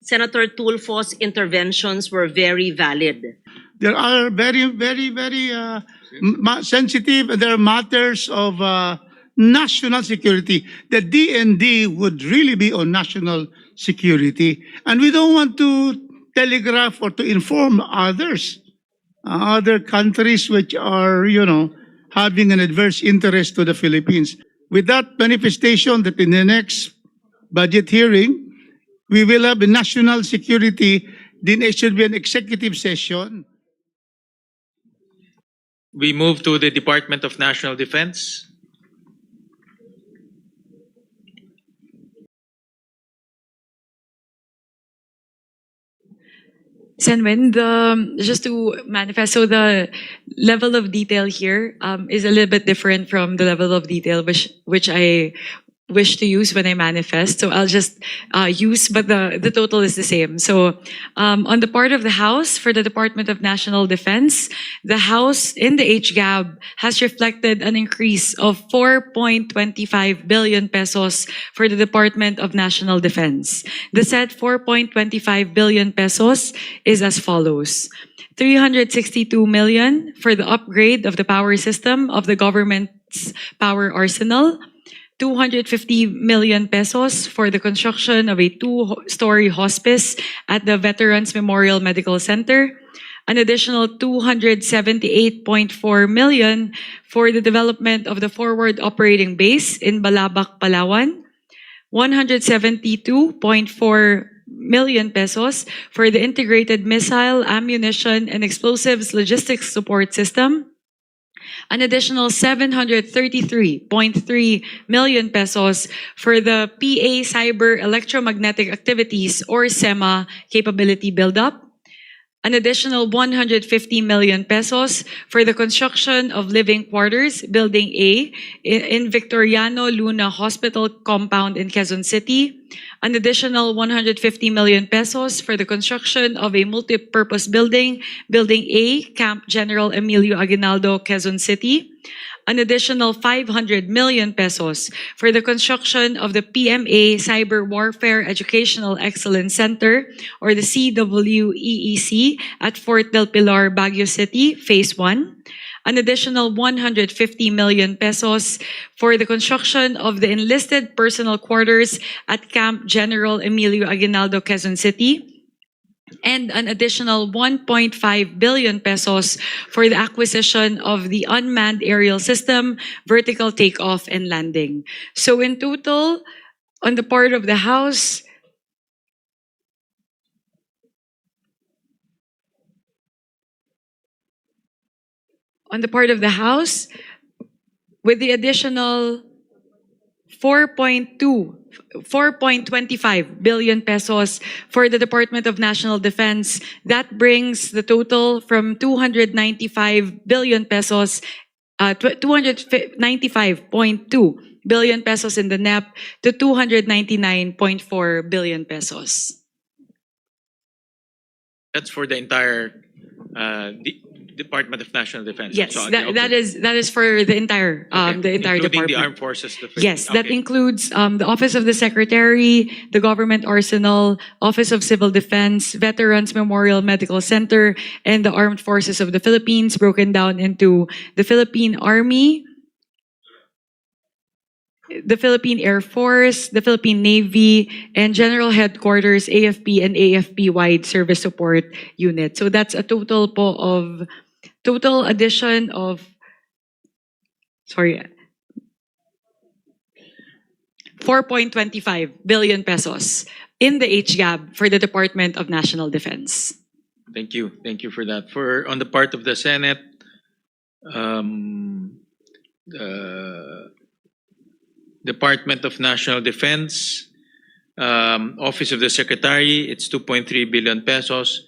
Senator Tulfo's interventions were very valid. There are very sensitive. There are matters of national security. The DND would really be on national security, and we don't want to telegraph or to inform others, other countries which are, having an adverse interest to the Philippines. With that manifestation, that in the next budget hearing, we will have a national security, then it should be an executive session. We move to the Department of National Defense. Senwin, just to manifest, so the level of detail here is a little bit different from the level of detail which I wish to use when I manifest. So I'll just use, but the total is the same. So on the part of the House for the Department of National Defense, the House in the HGAB has reflected an increase of 4.25 billion pesos for the Department of National Defense. The said 4.25 billion pesos is as follows. 362 million for the upgrade of the power system of the government's power arsenal. 250 million pesos for the construction of a 2-story hospice at the Veterans Memorial Medical Center. An additional 278.4 million for the development of the forward operating base in Balabac, Palawan. 172.4 million pesos for the integrated missile, ammunition, and explosives logistics support system. An additional 733.3 million pesos for the PA Cyber Electromagnetic Activities or SEMA capability buildup. An additional 150 million pesos for the construction of living quarters, Building A, in Victoriano Luna Hospital compound in Quezon City. An additional 150 million pesos for the construction of a multi-purpose building, Building A, Camp General Emilio Aguinaldo, Quezon City. An additional 500 million pesos for the construction of the PMA Cyber Warfare Educational Excellence Center, or the CWEEC, at Fort Del Pilar, Baguio City, Phase 1. An additional 150 million pesos for the construction of the enlisted personal quarters at Camp General Emilio Aguinaldo, Quezon City. And an additional 1.5 billion pesos for the acquisition of the unmanned aerial system, vertical takeoff and landing. So in total, on the part of the House, with the additional 4.25 billion pesos for the Department of National Defense. That brings the total from 295 billion pesos, 295.2 billion pesos in the NEP to 299.4 billion pesos. That's for the entire Department of National Defense. Yes, So, that is for the entire including department. the armed forces. Yes, that Okay. includes the Office of the Secretary, the Government Arsenal, Office of Civil Defense, Veterans Memorial Medical Center, and the Armed Forces of the Philippines, broken down into the Philippine Army, the Philippine Air Force, the Philippine Navy, and General Headquarters, AFP and AFP-wide Service Support Unit. So that's a total addition of, 4.25 billion pesos in the HGAB for the Department of National Defense. Thank you. Thank you for that. On the part of the Senate, the Department of National Defense, Office of the Secretary, it's 2.3 billion pesos,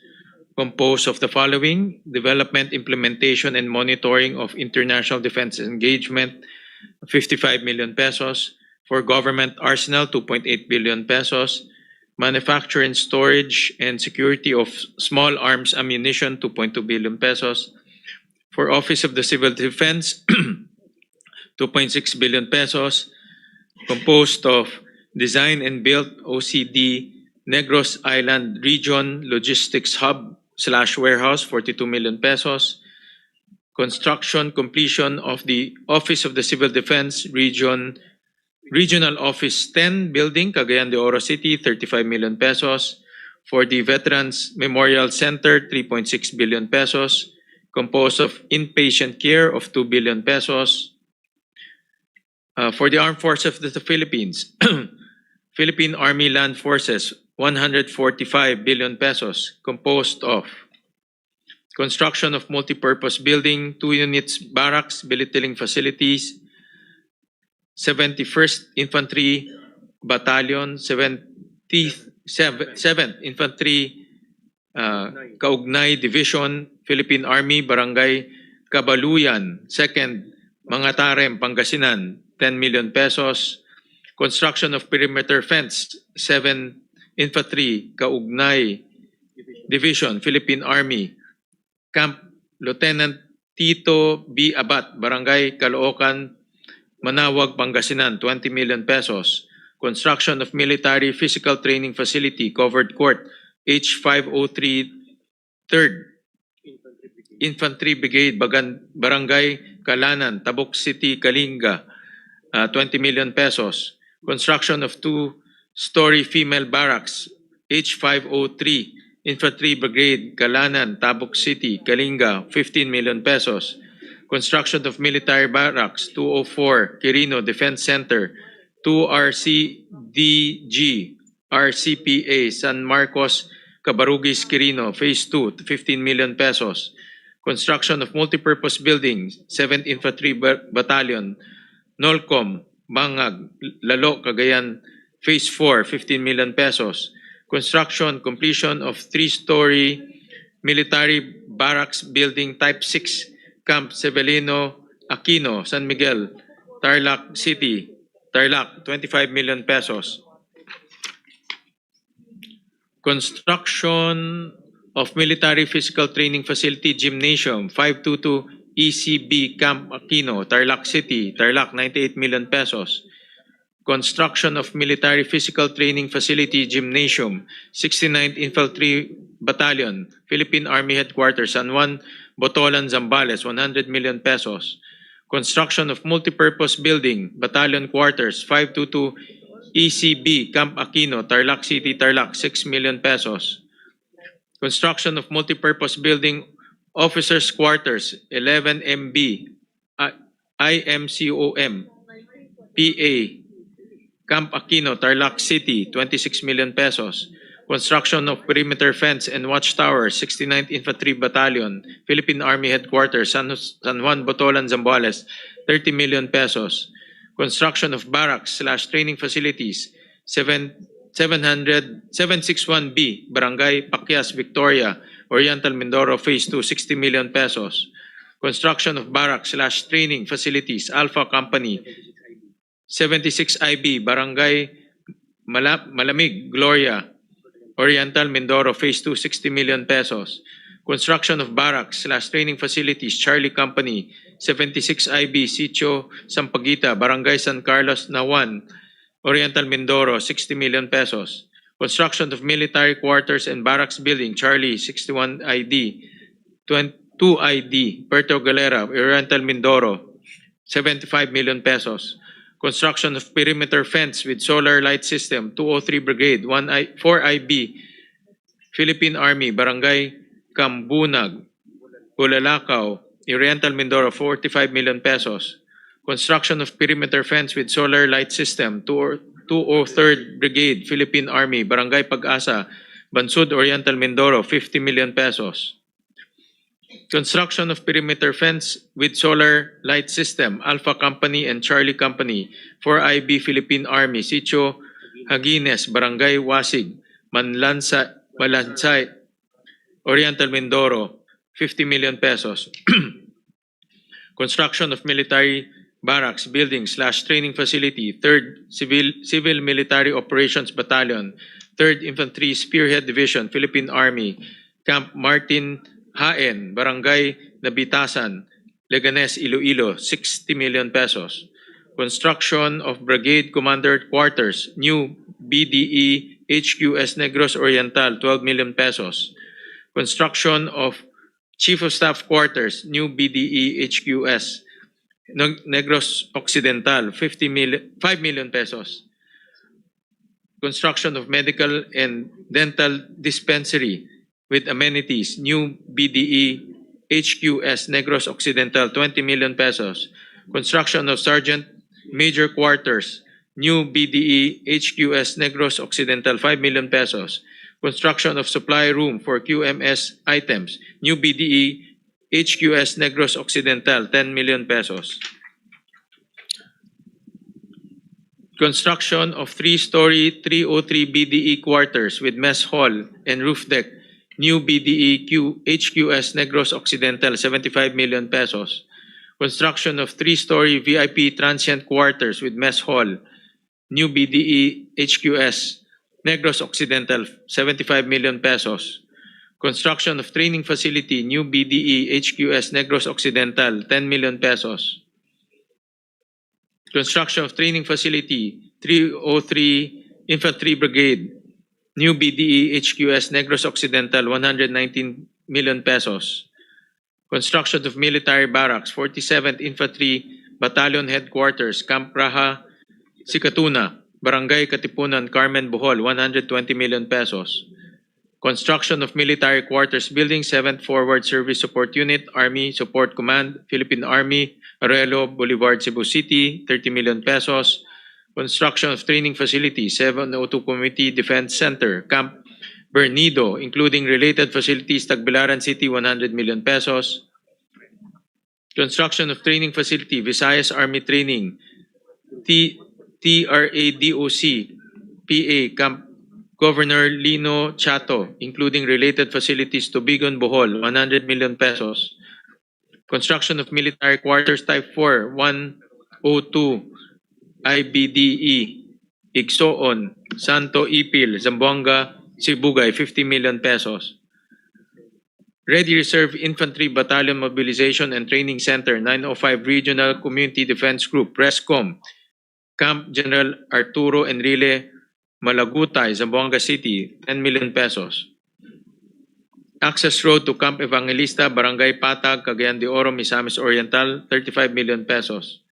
composed of the following: development, implementation, and monitoring of international defense engagement, 55 million pesos. For government arsenal, 2.8 billion pesos. Manufacture and storage and security of small arms ammunition, 2.2 billion pesos. For Office of the Civil Defense, 2.6 billion pesos, composed of design and build, OCD, Negros Island Region Logistics Hub / Warehouse, 42 million pesos. Construction completion of the Office of the Civil Defense Regional Office 10 building, Cagayan de Oro City, 35 million pesos. For the Veterans Memorial Center, 3.6 billion pesos, composed of inpatient care of 2 billion pesos. For the Armed Forces of the Philippines, Philippine Army Land Forces, 145 billion pesos, composed of construction of multipurpose building, 2 units barracks, belittling facilities, 71st Infantry Battalion, 7th Infantry Kaugnay Division, Philippine Army, Barangay Kabaluyan, 2nd Mangatarem, Pangasinan, 10 million pesos. Construction of perimeter fence, 7th Infantry Kaugnay Division, Philippine Army, Camp Lieutenant Tito B. Abat, Barangay Caloocan, Manawag, Pangasinan, 20 million pesos. Construction of military physical training facility, covered court, H503 3rd Infantry Brigade, Barangay Kalanan, Tabuk City, Kalinga, 20 million pesos. Construction of 2-story female barracks, H503 Infantry Brigade, Kalanan, Tabuk City, Kalinga, 15 million pesos. Construction of military barracks, 204 Quirino Defense Center, 2RCDG, RCPA, San Marcos, Cabarugis, Quirino, Phase 2, 15 million pesos. Construction of multipurpose buildings, 7th Infantry Battalion, Nolcom, Bangag, Lalo, Cagayan, Phase 4, 15 million pesos. Construction, completion of 3-story military barracks building Type 6, Camp Severino Aquino, San Miguel, Tarlac City, Tarlac, 25 million pesos. Construction of military physical training facility gymnasium, 522 ECB Camp Aquino, Tarlac City, Tarlac, 98 million pesos. Construction of military physical training facility gymnasium, 69th Infantry Battalion, Philippine Army Headquarters, San Juan, Botolan, Zambales, 100 million pesos. Construction of multipurpose building, battalion quarters, 522 ECB Camp Aquino, Tarlac City, Tarlac, 6 million pesos. Construction of multipurpose building, officers quarters, 11 MB, IMCOM, PA, Camp Aquino, Tarlac City, 26 million pesos. Construction of perimeter fence and watchtower, 69th Infantry Battalion, Philippine Army Headquarters, San Juan, Botolan, Zambales, 30 million pesos. Construction of barracks / training facilities, 761B, Barangay Paquias, Victoria, Oriental Mindoro, Phase 2, 60 million pesos. Construction of barracks / training facilities, Alpha Company, 76IB, Barangay Malamig, Gloria, Oriental Mindoro, Phase 2, 60 million pesos. Construction of barracks / training facilities, Charlie Company, 76IB, Sitio Sampaguita, Barangay San Carlos, Nawan, Oriental Mindoro, 60 million pesos. Construction of military quarters and barracks building, Charlie, 61ID, 2ID, Puerto Galera, Oriental Mindoro, 75 million pesos. Construction of perimeter fence with solar light system, 203 Brigade, 4IB, Philippine Army, Barangay Cambunag, Bulalakaw, Oriental Mindoro, 45 million pesos. Construction of perimeter fence with solar light system, 203rd Brigade, Philippine Army, Barangay Pag-asa, Bansud, Oriental Mindoro, 50 million pesos. Construction of perimeter fence with solar light system, Alpha Company and Charlie Company, 4IB, Philippine Army, Sitio Hagines, Barangay Wasig, Malansay, Oriental Mindoro, 50 million pesos. Construction of military barracks, buildings / training facility, 3rd Civil Military Operations Battalion, 3rd Infantry Spearhead Division, Philippine Army, Camp Martin Haen, Barangay Nabitasan, Leganes, Iloilo, 60 million pesos. Construction of Brigade Commander Quarters, new BDE HQS Negros Oriental, 12 million pesos. Construction of Chief of Staff Quarters, new BDE HQS Negros Occidental, 5 million pesos. Construction of medical and dental dispensary with amenities, new BDE HQS Negros Occidental, 20 million pesos. Construction of Sergeant Major Quarters, new BDE HQS Negros Occidental, 5 million pesos. Construction of supply room for QMS items, new BDE HQS Negros Occidental, 10 million pesos. Construction of 3-story 303 BDE quarters with mess hall and roof deck, new BDE HQS Negros Occidental, 75 million pesos. Construction of 3-story VIP transient quarters with mess hall, new BDE HQS Negros Occidental, 75 million pesos. Construction of training facility, new BDE HQS Negros Occidental, 10 million pesos. Construction of training facility, 303 Infantry Brigade, new BDE HQS Negros Occidental, 119 million pesos. Construction of military barracks, 47th Infantry Battalion Headquarters, Camp Raha, Sikatuna, Barangay Katipunan, Carmen, Bohol, 120 million pesos. Construction of military quarters building, 7th Forward Service Support Unit, Army Support Command, Philippine Army, Arelo, Boulevard, Cebu City, 30 million pesos. Construction of training facility, 702 Community Defense Center, Camp Bernido, including related facilities, Tagbilaran City, 100 million pesos. Construction of training facility, Visayas Army Training, TRADOC, PA, Camp Governor Lino Chato, including related facilities, Tubigon, Bohol, 100 million pesos. Construction of military quarters type 4, 102, IBDE, Igsoon, Santo Ipil, Zamboanga, Sibugay, 50 million pesos. Ready Reserve Infantry Battalion Mobilization and Training Center, 905 Regional Community Defense Group, RESCOM, Camp General Arturo Enrile, Malagutay, Zamboanga City, 10 million pesos. Access Road to Camp Evangelista, Barangay Patag, Cagayan de Oro, Misamis Oriental, 35 million pesos.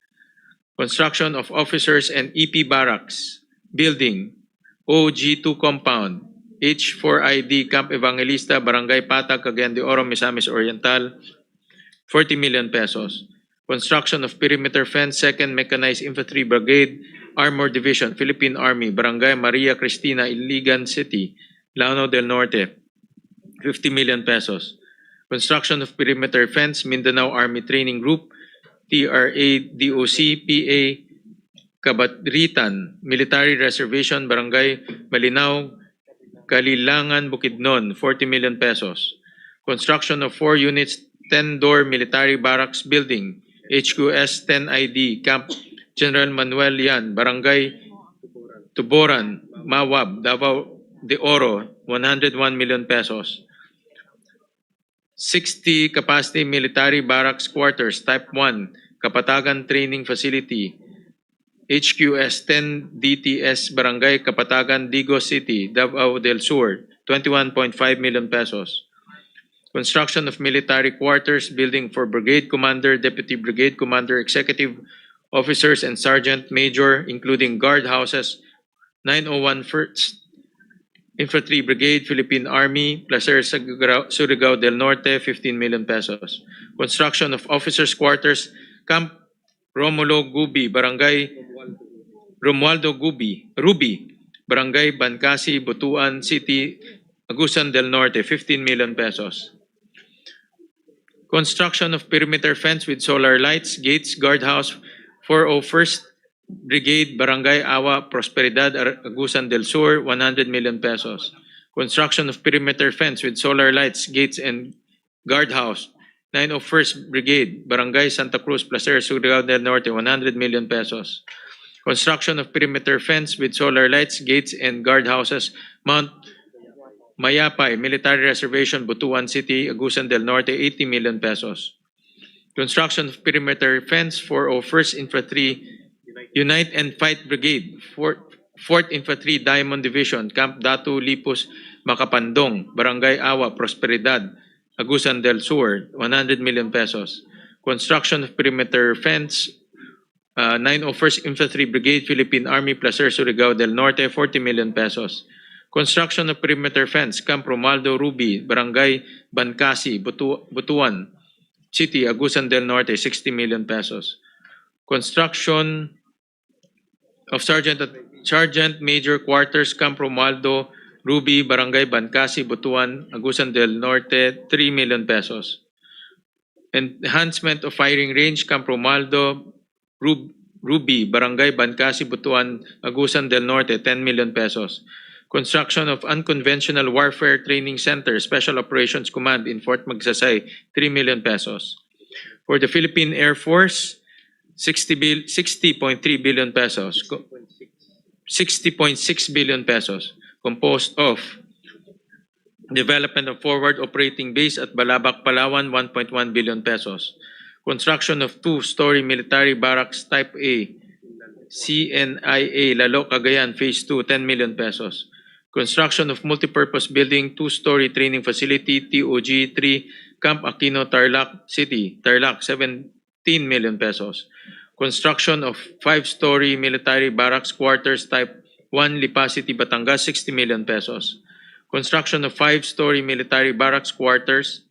Construction of officers and EP barracks, building, OG2 compound, H4ID, Camp Evangelista, Barangay Patag, Cagayan de Oro, Misamis Oriental, 40 million pesos. Construction of perimeter fence, 2nd Mechanized Infantry Brigade, Armor Division, Philippine Army, Barangay Maria Cristina, Iligan City, Lanao del Norte, 50 million pesos. Construction of perimeter fence, Mindanao Army Training Group, TRADOC, PA, Kabadritan, Military Reservation, Barangay Malinaw, Kalilangan, Bukidnon, 40 million pesos. Construction of 4 units, 10-door military barracks building, HQS 10ID, Camp General Manuel Yan, Barangay Tuboran, Mawab, Davao de Oro, 101 million pesos. 60 capacity military barracks quarters, Type 1, Kapatagan Training Facility, HQS 10 DTS, Barangay Kapatagan, Digos City, Davao del Sur, 21.5 million pesos. Construction of military quarters, building for Brigade Commander, Deputy Brigade Commander, Executive Officers, and Sergeant Major, including guard houses, 901 1st Infantry Brigade, Philippine Army, Placer, Surigao del Norte, 15 million pesos. Construction of officers' quarters, Camp Romulo Gubi, Barangay Romualdo Ruby, Barangay Bancasi, Butuan City, Agusan del Norte, 15 million pesos. Construction of perimeter fence with solar lights, gates, guardhouse, 401st Brigade, Barangay Awa, Prosperidad, Agusan del Sur, 100 million pesos. Construction of perimeter fence with solar lights, gates, and guardhouse, 901st Brigade, Barangay Santa Cruz, Placer, Surigao del Norte, 100 million pesos. Construction of perimeter fence with solar lights, gates, and guardhouses, Mount Mayapay, Military Reservation, Butuan City, Agusan del Norte, 80 million pesos. Construction of perimeter fence for 1st Infantry Unite and Fight Brigade, 4th Infantry Diamond Division, Camp Datu, Lipos, Macapandong, Barangay Awa, Prosperidad, Agusan del Sur, 100 million pesos. Construction of perimeter fence, 901st Infantry Brigade, Philippine Army, Placer, Surigao del Norte, 40 million pesos. Construction of perimeter fence, Camp Romaldo, Ruby, Barangay Bancasi, Butuan City, Agusan del Norte, 60 million pesos. Construction of Sergeant Major Quarters, Camp Romaldo, Ruby, Barangay Bancasi, Butuan, Agusan del Norte, 3 million pesos. Enhancement of firing range, Camp Romaldo, Ruby, Barangay Bancasi, Butuan, Agusan del Norte, 10 million pesos. Construction of Unconventional Warfare Training Center, Special Operations Command in Fort Magsaysay, 3 million pesos. For the Philippine Air Force, 60.3 billion pesos. 60.6 billion pesos, composed of development of forward operating base at Balabac, Palawan, 1.1 billion pesos. Construction of 2-story military barracks type A, CNIA, Lalo, Cagayan, Phase 2, 10 million pesos. Construction of multipurpose building, 2-story training facility, TOG 3, Camp Aquino, Tarlac City, Tarlac, 17 million pesos. Construction of 5-story military barracks quarters type 1, Lipa City, Batangas, 60 million pesos. Construction of 5-story military barracks quarters,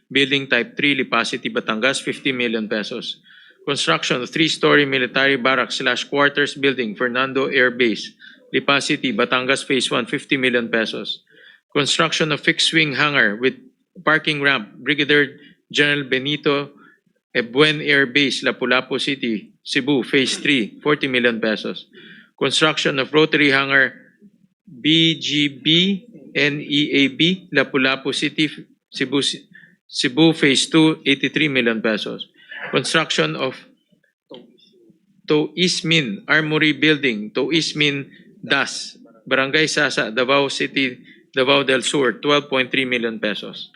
building type 3, Lipa City, Batangas, 50 million pesos. Construction of 3-story military barracks quarters building, Fernando Air Base, Lipa City, Batangas, Phase 1, 50 million pesos. Construction of fixed-wing hangar with parking ramp, Brigadier General Benito Ebuen Air Base, Lapu-Lapu City, Cebu, Phase 3, 40 million pesos. Construction of rotary hangar, BGB NEAB, Lapu-Lapu City, Cebu, Phase 2, 83 million pesos. Construction of Toismin Armory Building, Toismin Das, Barangay Sasa, Davao City, Davao del Sur, 12.3 million pesos.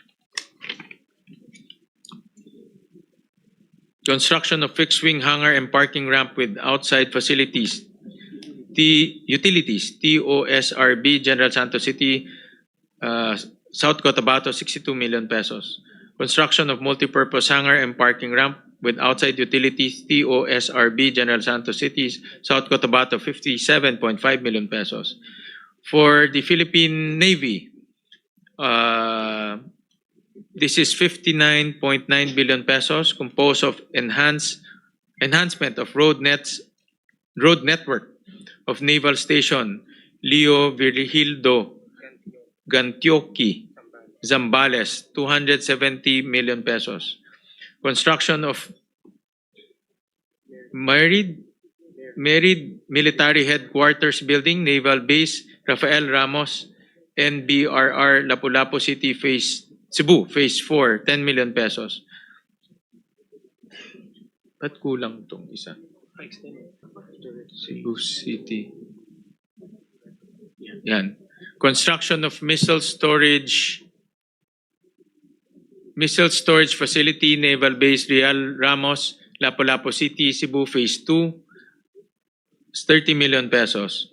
Construction of fixed-wing hangar and parking ramp with outside facilities, utilities, TOSRB, General Santos City, South Cotabato, 62 million pesos. Construction of multipurpose hangar and parking ramp with outside utilities, TOSRB, General Santos City, South Cotabato, 57.5 million pesos. For the Philippine Navy, this is 59.9 billion pesos, composed of enhancement of road network of Naval Station Leo Virgildo Gantioki, Zambales, 270 million pesos. Construction of Married Military Headquarters Building, Naval Base Rafael Ramos, NBRR, Lapu-Lapu City, Cebu, Phase 4, 10 million pesos. Ba't kulang itong isa? Cebu City. Yan. Construction of missile storage facility, Naval Base Real Ramos, Lapu-Lapu City, Cebu, Phase 2, 30 million pesos.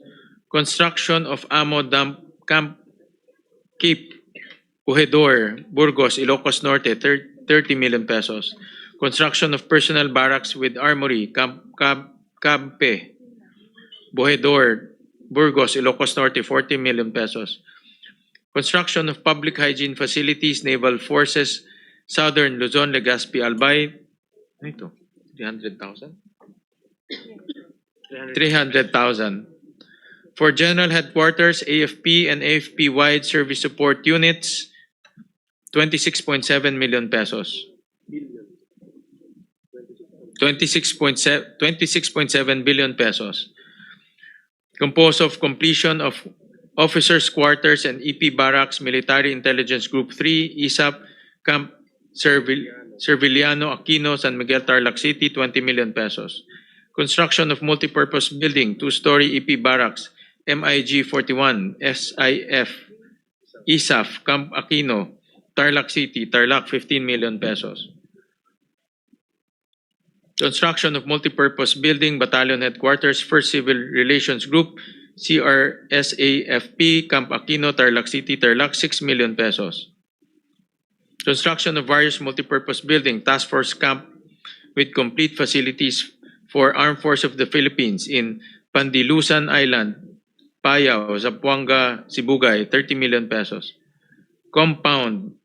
Construction of ammo dump camp Cape Corredor, Burgos, Ilocos Norte, 30 million pesos. Construction of personal barracks with armory, Campe, Bohedor, Burgos, Ilocos Norte, 40 million pesos. Construction of public hygiene facilities, Naval Forces, Southern Luzon, Legazpi, Albay. Ano ito? 300,000? 300,000. For General Headquarters, AFP and AFP-wide service support units, 26.7 million pesos. 26.7 billion pesos. Composed of completion of Officers' Quarters and EP Barracks, Military Intelligence Group 3, ISAP, Camp Serviliano, Aquino, San Miguel, Tarlac City, 20 million pesos. Construction of multipurpose building, 2-story EP Barracks, MIG 41, SIF, ISAF, Camp Aquino, Tarlac City, Tarlac, 15 million pesos. Construction of multipurpose building, battalion headquarters, First Civil Relations Group, CRSAFP, Camp Aquino, Tarlac City, Tarlac, 6 million pesos. Construction of various multipurpose building, task force camp with complete facilities for Armed Force of the Philippines in Pandilusan Island, Payao, Zamboanga, Sibugay, 30 million pesos. Compound.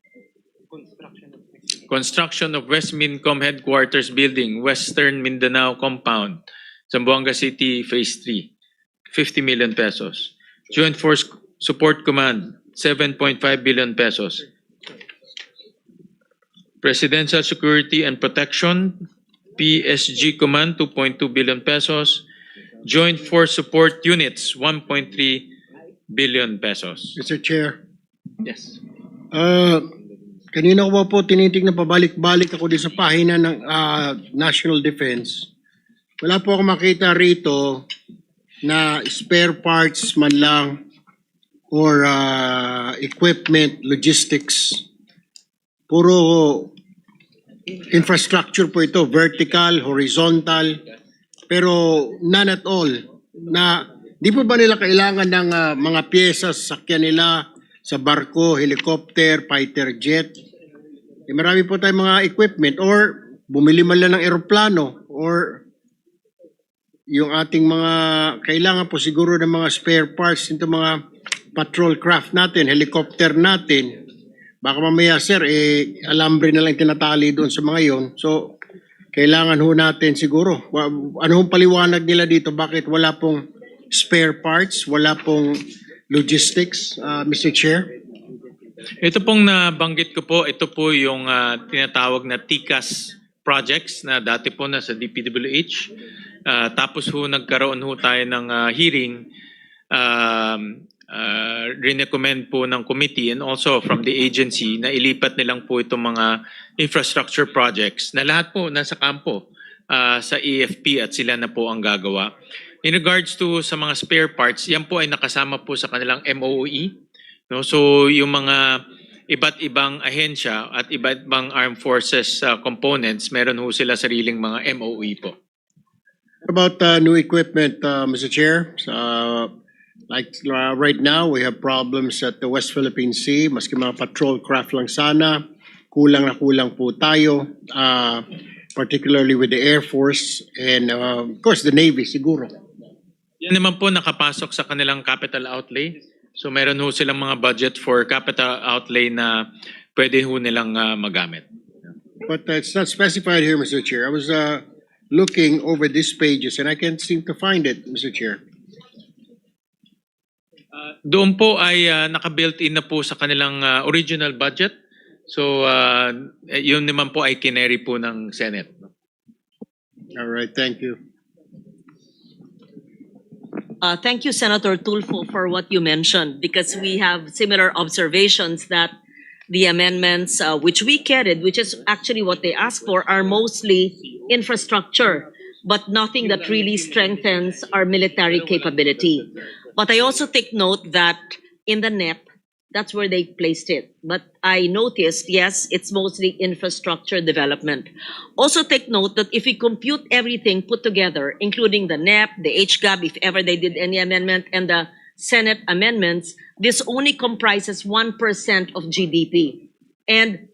Construction of West Mincom Headquarters Building, Western Mindanao Compound, Zamboanga City, Phase 3, 50 million pesos. Joint Force Support Command, 7.5 billion pesos. Presidential Security and Protection, PSG Command, 2.2 billion pesos. Joint Force Support Units, 1.3 billion pesos. Mr. Chair, Yes. kanina ko po tinitingnan pabalik-balik ako din sa pahina ng National Defense. Wala po ako makita rito na spare parts man lang or equipment, logistics. Puro infrastructure po ito, vertical, horizontal, pero none at all. Na, di po ba nila kailangan ng mga pyesa sa sakyan nila sa barko, helicopter, fighter jet? Marami po tayong mga equipment or bumili man lang ng eroplano or yung ating mga, kailangan po siguro ng mga spare parts nito mga patrol craft natin, helicopter natin. Baka mamaya sir, alambre na lang tinatali doon sa mga yon. So, kailangan ho natin siguro. Ano hong paliwanag nila dito? Bakit wala pong spare parts? Wala pong logistics, Mr. Chair? Ito pong nabanggit ko po, ito po yung tinatawag na TICAS projects na dati po nasa DPWH. Tapos ho nagkaroon ho tayo ng hearing, rinecommend po ng committee and also from the agency na ilipat nilang po itong mga infrastructure projects na lahat po nasa kampo sa AFP at sila na po ang gagawa. In regards to sa mga spare parts, yan po ay nakasama po sa kanilang MOE. No? So yung mga iba't ibang ahensya at iba't ibang armed forces components, meron ho sila sariling mga MOE po. About new equipment, Mr. Chair, right now, we have problems at the West Philippine Sea. Maski mga patrol craft lang sana, kulang na kulang po tayo, particularly with the Air Force and of course the Navy siguro. Yan naman po nakapasok sa kanilang capital outlay. So meron ho silang mga budget for capital outlay na pwede ho nilang magamit. But it's not specified here, Mr. Chair. I was looking over these pages and I can't seem to find it, Mr. Chair. Doon po ay naka-built in na po sa kanilang original budget. So yun naman po ay kineri po ng Senate. All right, thank you. Thank you, Senator Tulfo, for what you mentioned, because we have similar observations that the amendments which we carried, which is actually what they asked for, are mostly infrastructure, but nothing that really strengthens our military capability. But I also take note that in the NEP, that's where they placed it. But I noticed, yes, it's mostly infrastructure development. Also take note that if we compute everything put together, including the NEP, the HGAB, if ever they did any amendment, and the Senate amendments, this only comprises 1% of GDP. And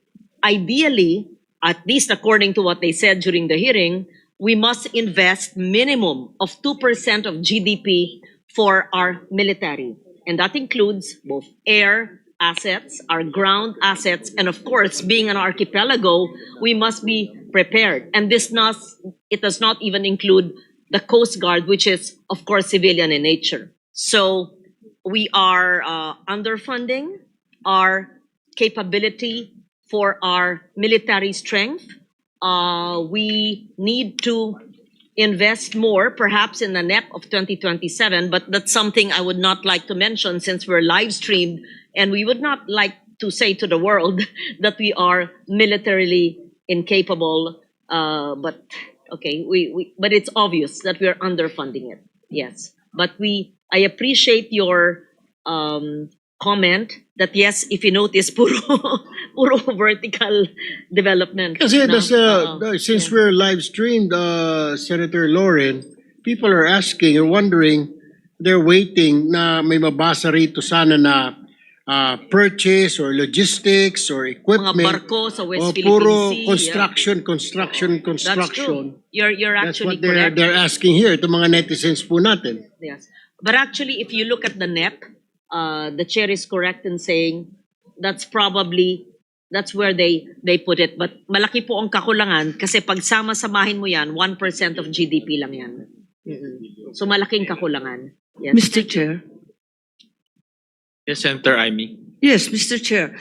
ideally, at least according to what they said during the hearing, we must invest minimum of 2% of GDP for our military. And that includes both air assets, our ground assets, and of course, being an archipelago, we must be prepared. And it does not even include the Coast Guard, which is, of course, civilian in nature. So we are underfunding our capability for our military strength. We need to invest more, perhaps in the NEP of 2027, but that's something I would not like to mention since we're live streamed, and we would not like to say to the world that we are militarily incapable. But okay, but it's obvious that we are underfunding it. Yes, but I appreciate your comment that yes, if you notice, puro puro vertical development. Kasi no? since we're live streamed, Senator Lauren, people are asking or wondering, they're waiting na may mabasa rito sana na purchase or logistics or Mga equipment. barko sa West O Philippine puro Sea. construction. That's true. You're That's actually what they're correct. asking here, itong mga netizens po natin. Yes. But actually, if you look at the NEP, the chair is correct in saying that's where they put it. But malaki po ang kakulangan kasi pag sama-samahin mo yan, 1% of GDP lang yan. So malaking kakulangan. Yes. Mr. Chair. Yes, Senator Amy. Yes, Mr. Chair.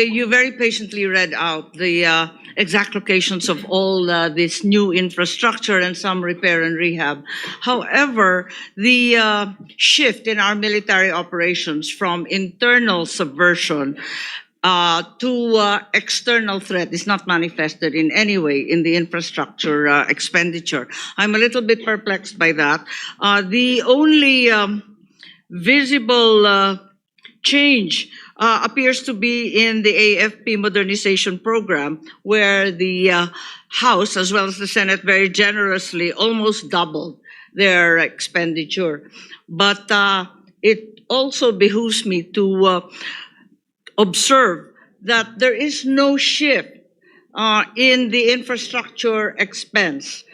You very patiently read out the exact locations of all this new infrastructure and some repair and rehab. However, the shift in our military operations from internal subversion to external threat is not manifested in any way in the infrastructure expenditure. I'm a little bit perplexed by that. The only visible change appears to be in the AFP modernization program, where the House as well as the Senate very generously almost doubled their expenditure. But it also behooves me to observe that there is no shift in the infrastructure expense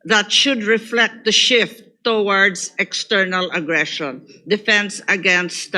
that should reflect the shift towards external aggression, defense against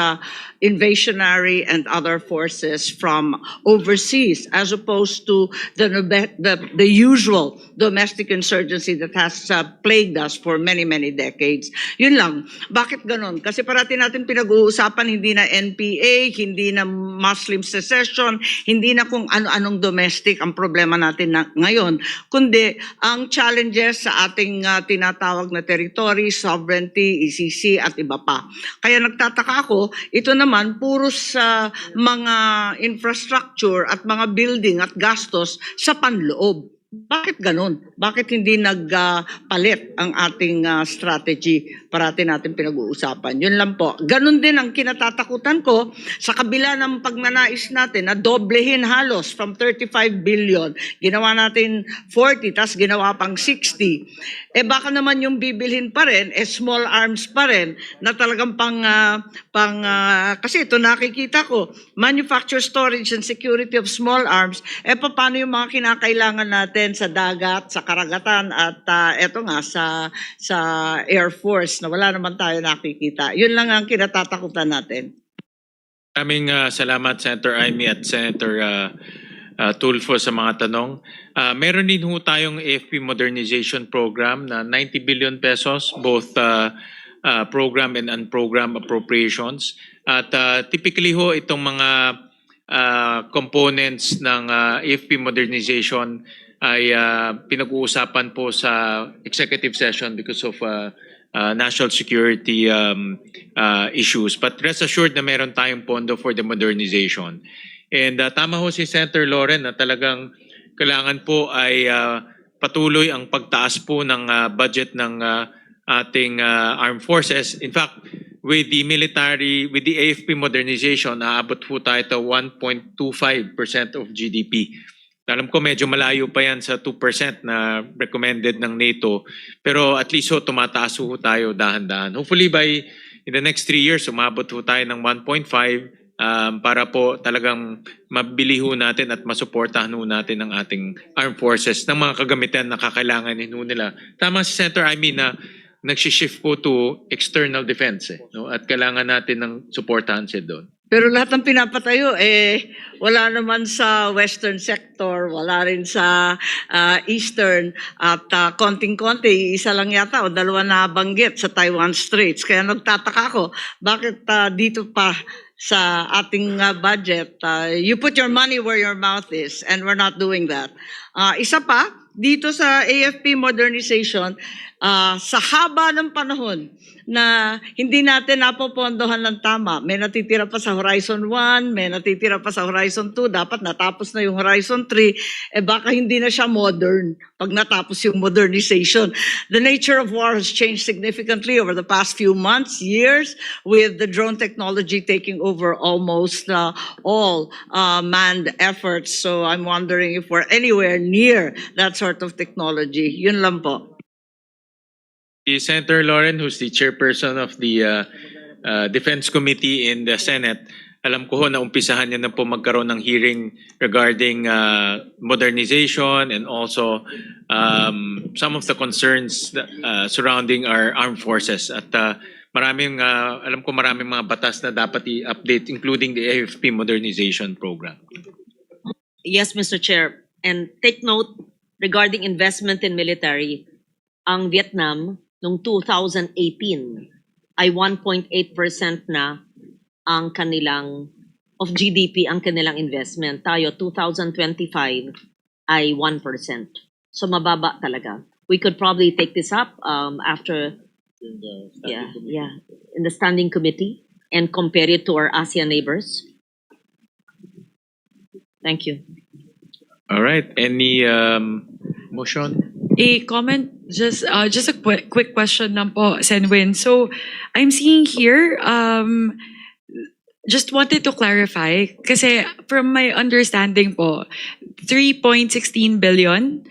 invasionary and other forces from overseas, as opposed to the usual domestic insurgency that has plagued us for many, many decades. Yun lang. Bakit ganon? Kasi parati natin pinag-uusapan, hindi na NPA, hindi na Muslim secession, hindi na kung ano-anong domestic ang problema natin na ngayon, kundi ang challenges sa ating tinatawag na territory, sovereignty, ECC at iba pa. Kaya nagtataka ako, ito naman puro sa mga infrastructure at mga building at gastos sa panloob. Bakit ganun? Bakit hindi nagpalit ang ating strategy? Parati natin pinag-uusapan. Yun lang po. Ganun din ang kinatatakutan ko sa kabila ng pagnanais natin na doblehin halos from 35 billion. Ginawa natin 40, tas ginawa pang 60. Baka naman yung bibilhin pa rin, small arms pa rin, na talagang kasi ito nakikita ko, manufacture, storage, and security of small arms, paano yung mga kinakailangan natin sa dagat, sa karagatan, at eto nga, sa Air Force, na wala naman tayo nakikita. Yun lang ang kinatatakutan natin. Maraming salamat, Senator Amy at Senator Tulfo sa mga tanong. Meron din ho tayong AFP modernization program na 90 billion pesos, both program and unprogram appropriations. At typically ho, itong mga components ng AFP modernization ay pinag-uusapan po sa executive session because of national security issues. But rest assured na meron tayong pondo for the modernization. And tama ho si Senator Lauren na talagang kailangan po ay patuloy ang pagtaas po ng budget ng ating armed forces. In fact, with the AFP modernization, aabot po tayo to 1.25% of GDP. Alam ko medyo malayo pa yan sa 2% na recommended ng NATO. Pero at least ho, tumataas ho tayo dahan-dahan. Hopefully by in the next 3 years, umabot ho tayo ng 1.5 para po talagang mabili ho natin at masuportahan ho natin ang ating armed forces ng mga kagamitan na kakailanganin ho nila. Tama si Senator Amy na nagsishift po to external defense. No? At kailangan natin ng suportahan siya doon. Pero lahat ng pinapatayo, wala naman sa western sector, wala rin sa eastern, at konting-konti, isa lang yata o dalawa na banggit sa Taiwan Straits. Kaya nagtataka ako, bakit dito pa sa ating budget, you put your money where your mouth is, and we're not doing that. Isa pa, dito sa AFP modernization, sa haba ng panahon na hindi natin napopondohan ng tama, may natitira pa sa Horizon 1, may natitira pa sa Horizon 2, dapat natapos na yung Horizon 3, baka hindi na siya modern pag natapos yung modernization. The nature of war has changed significantly over the past few months, years, with the drone technology taking over almost all manned efforts. So I'm wondering if we're anywhere near that sort of technology. Yun lang po. Senator Lauren, who's the chairperson of the Defense Committee in the Senate, alam ko ho na umpisahan niya na po magkaroon ng hearing regarding modernization and also some of the concerns surrounding our armed forces. At alam ko maraming mga batas na dapat i-update, including the AFP modernization program. Yes, Mr. Chair. And take note regarding investment in military, ang Vietnam noong 2018 ay 1.8% na ang kanilang of GDP ang kanilang investment. Tayo 2025 ay 1%. So mababa talaga. We could probably take this up after in the standing committee and compare it to our ASEAN neighbors. Thank you. All right. Any motion? A comment, just a quick question lang po, Senwin. So, I'm seeing here, just wanted to clarify, kasi from my understanding po, 3.16 billion,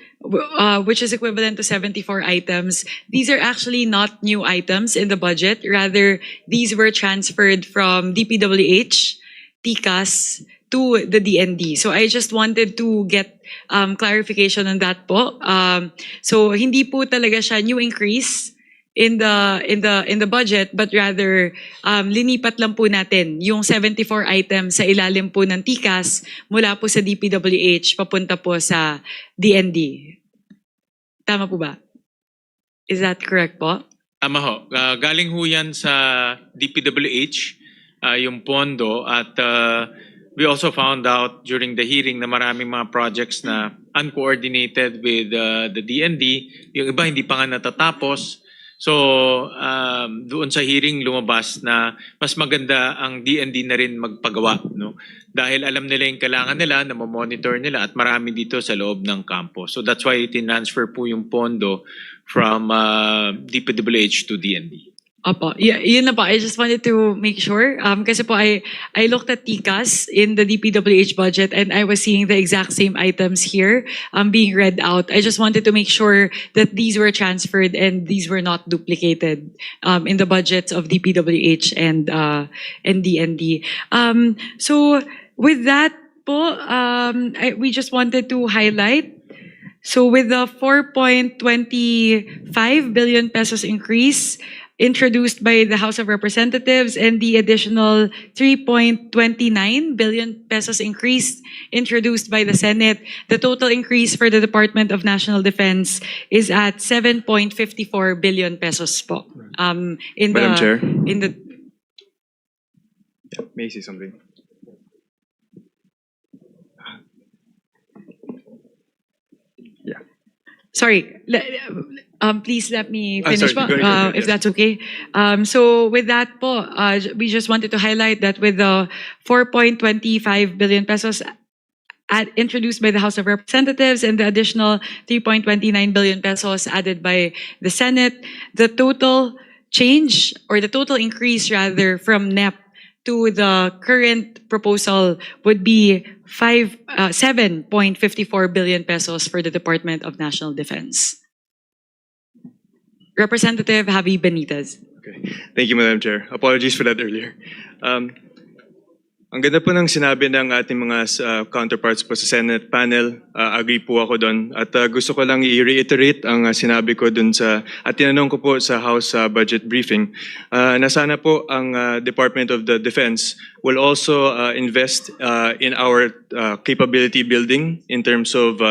which is equivalent to 74 items, these are actually not new items in the budget. Rather, these were transferred from DPWH, TCAS, to the DND. So I just wanted to get clarification on that po. So hindi po talaga siya new increase in the budget, but rather linipat lang po natin yung 74 items sa ilalim po ng TCAS mula po sa DPWH papunta po sa DND. Tama po ba? Is that correct po? Tama ho. Galing ho yan sa DPWH, yung pondo, at we also found out during the hearing na maraming mga projects na uncoordinated with the DND. Yung iba hindi pa nga natatapos. So, doon sa hearing lumabas na mas maganda ang DND na rin magpagawa, no? Dahil alam nila yung kailangan nila, na monitor nila, at marami dito sa loob ng kampo. So that's why tinransfer po yung pondo from DPWH to DND. Opo, yun na po. I just wanted to make sure. Kasi po I looked at TCAS in the DPWH budget and I was seeing the exact same items here being read out. I just wanted to make sure that these were transferred and these were not duplicated in the budgets of DPWH and DND. So with that po, we just wanted to highlight. So with the 4.25 billion pesos increase introduced by the House of Representatives and the additional 3.29 billion pesos increase introduced by the Senate, the total increase for the Department of National Defense is at 7.54 billion pesos po. Madam Chair? May I say something? Sorry, please let me I'm finish sorry, po, go ahead, if yes. that's okay. So with that po, we just wanted to highlight that with the 4.25 billion pesos introduced by the House of Representatives and the additional 3.29 billion pesos added by the Senate, the total change, or the total increase rather, from NEP to the current proposal would be 7.54 billion pesos for the Department of National Defense. Representative Javi Benitez. Okay. Thank you, Madam Chair. Apologies for that earlier. Ang ganda po ng sinabi ng ating mga counterparts po sa Senate panel. Agree po ako doon. At gusto ko lang i-reiterate ang sinabi ko doon at tinanong ko po sa House budget briefing, na sana po ang Department of the Defense will also invest in our capability building in terms of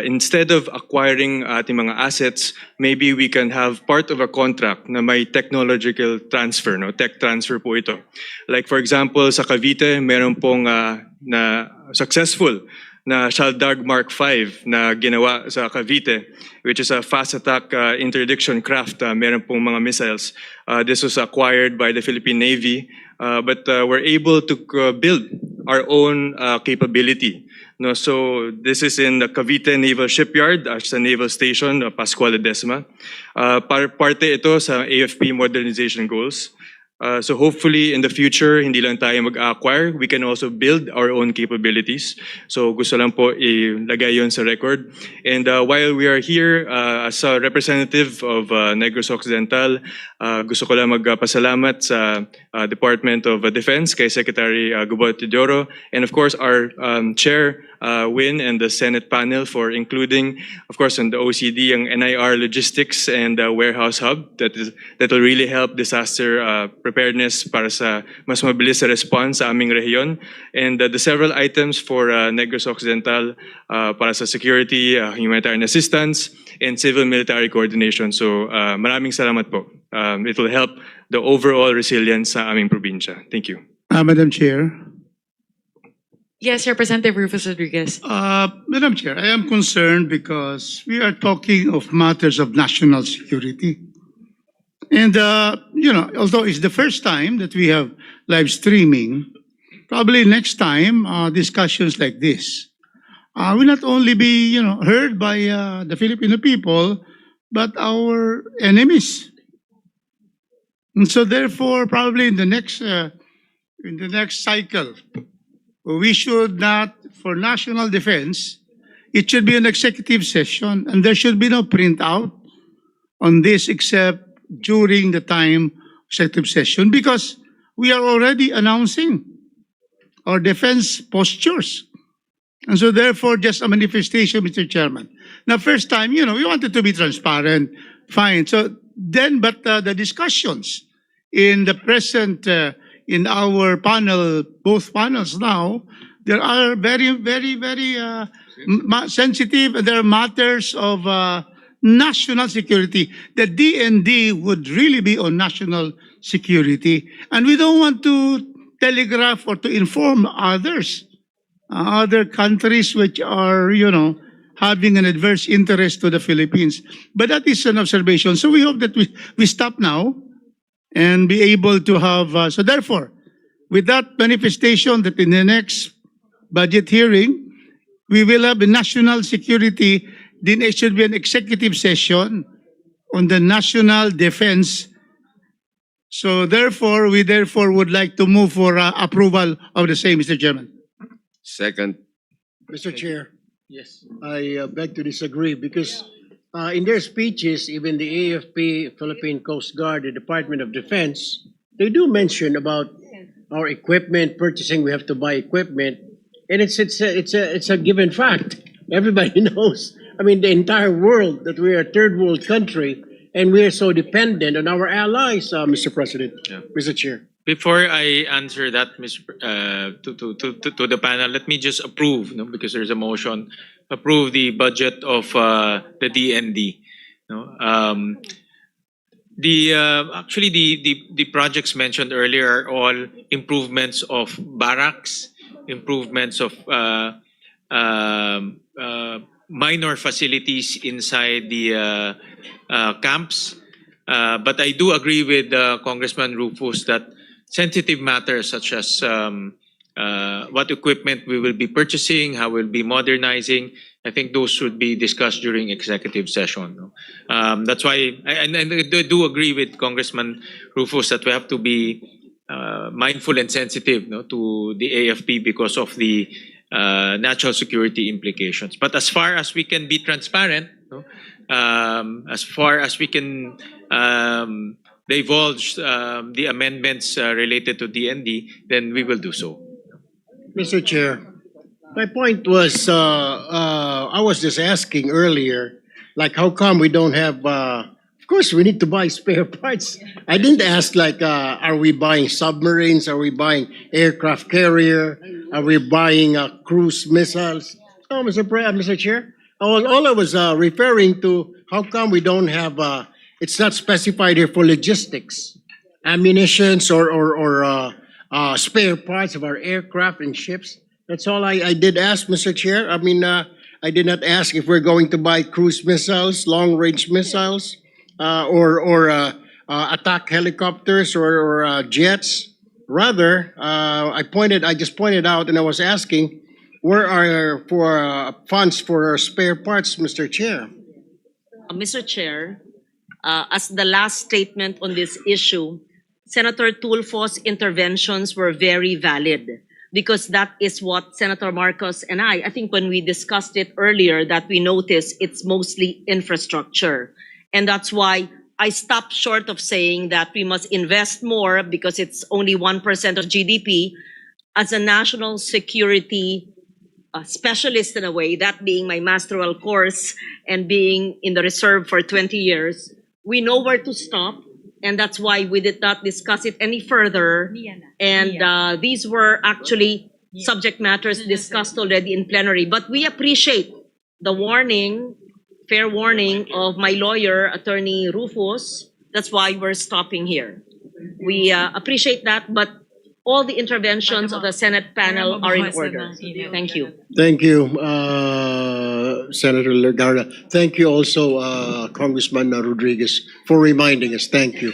instead of acquiring ating mga assets, maybe we can have part of a contract na may technological transfer, no? Tech transfer po ito. Like for example, sa Cavite, meron pong na successful na Shaldag Mark V na ginawa sa Cavite, which is a fast attack interdiction craft. Meron pong mga missiles. This was acquired by the Philippine Navy, but we're able to build our own capability. No, so this is in the Cavite Naval Shipyard, sa naval station, Pascual Ledesma. Parte ito sa AFP modernization goals. So hopefully in the future, hindi lang tayo mag-acquire, we can also build our own capabilities. So gusto lang po ilagay yon sa record. And while we are here as a representative of Negros Occidental, gusto ko lang magpasalamat sa Department of Defense kay Secretary Gubot Teodoro, and of course our Chair Win and the Senate panel for including, of course, on the OCD, ang NIR Logistics and Warehouse Hub that will really help disaster preparedness para sa mas mabilis na response sa aming rehiyon. And the several items for Negros Occidental para sa security, humanitarian assistance, and civil-military coordination. So maraming salamat po. It will help the overall resilience sa aming probinsya. Thank you. Madam Chair. Yes, Representative Rufus Rodriguez. Madam Chair, I am concerned because we are talking of matters of national security. And, although it's the first time that we have live streaming, probably next time, discussions like this will not only be, heard by the Filipino people, but our enemies. And so therefore, probably in the next cycle, we should not, for national defense, it should be an executive session, and there should be no printout on this except during the time executive session, because we are already announcing our defense postures. And so therefore, just a manifestation, Mr. Chairman. Now, first time, we wanted to be transparent, fine. So then, but the discussions in the present, in our panel, both panels now, there are very, very, very sensitive, and there are matters of national security. The DND would really be on national security. And we don't want to telegraph or to inform others, other countries which are, having an adverse interest to the Philippines. But that is an observation. So we hope that we stop now and be able to have, so therefore, with that manifestation that in the next budget hearing, we will have a national security, then it should be an executive session on the national defense. So therefore, we would like to move for approval of the same, Mr. Chairman. Second. Mr. Chair, Yes. I beg to disagree because in their speeches, even the AFP, Philippine Coast Guard, the Department of Defense, they do mention about our equipment purchasing. We have to buy equipment, and it's a given fact. Everybody knows. I mean, the entire world that we are a third world country, and we are so dependent on our allies, Mr. President, Yeah. Mr. Chair. Before I answer that, to the panel, let me just approve, because there's a motion, approve the budget of the DND. Actually, the projects mentioned earlier are all improvements of barracks, improvements of minor facilities inside the camps. But I do agree with Congressman Rufus that sensitive matters such as what equipment we will be purchasing, how we'll be modernizing, I think those should be discussed during executive session. That's why, and I do agree with Congressman Rufus that we have to be mindful and sensitive to the AFP because of the national security implications. But as far as we can be transparent, as far as we can divulge the amendments related to DND, then we will do so. Mr. Chair, my point was, I was just asking earlier, like, how come we don't have, of course, we need to buy spare parts. I didn't ask, like, are we buying submarines? Are we buying aircraft carrier? Are we buying cruise missiles? No, Mr. Chair, all I was referring to, how come we don't have, it's not specified here for logistics, ammunitions or spare parts of our aircraft and ships. That's all I did ask, Mr. Chair. I mean, I did not ask if we're going to buy cruise missiles, long-range missiles, or attack helicopters or jets. Rather, I just pointed out, and I was asking, where are funds for spare parts, Mr. Chair? Mr. Chair, as the last statement on this issue, Senator Tulfo's interventions were very valid because that is what Senator Marcos and I think when we discussed it earlier, that we noticed it's mostly infrastructure. And that's why I stopped short of saying that we must invest more because it's only 1% of GDP as a national security specialist in a way, that being my masteral course and being in the reserve for 20 years. We know where to stop, and that's why we did not discuss it any further. And these were actually subject matters discussed already in plenary. But we appreciate the warning, fair warning of my lawyer, Attorney Rufus. That's why we're stopping here. We appreciate that, but all the interventions of the Senate panel are in order. Thank you. Thank you, Senator Legarda. Thank you also, Congressman Rodriguez, for reminding us. Thank you.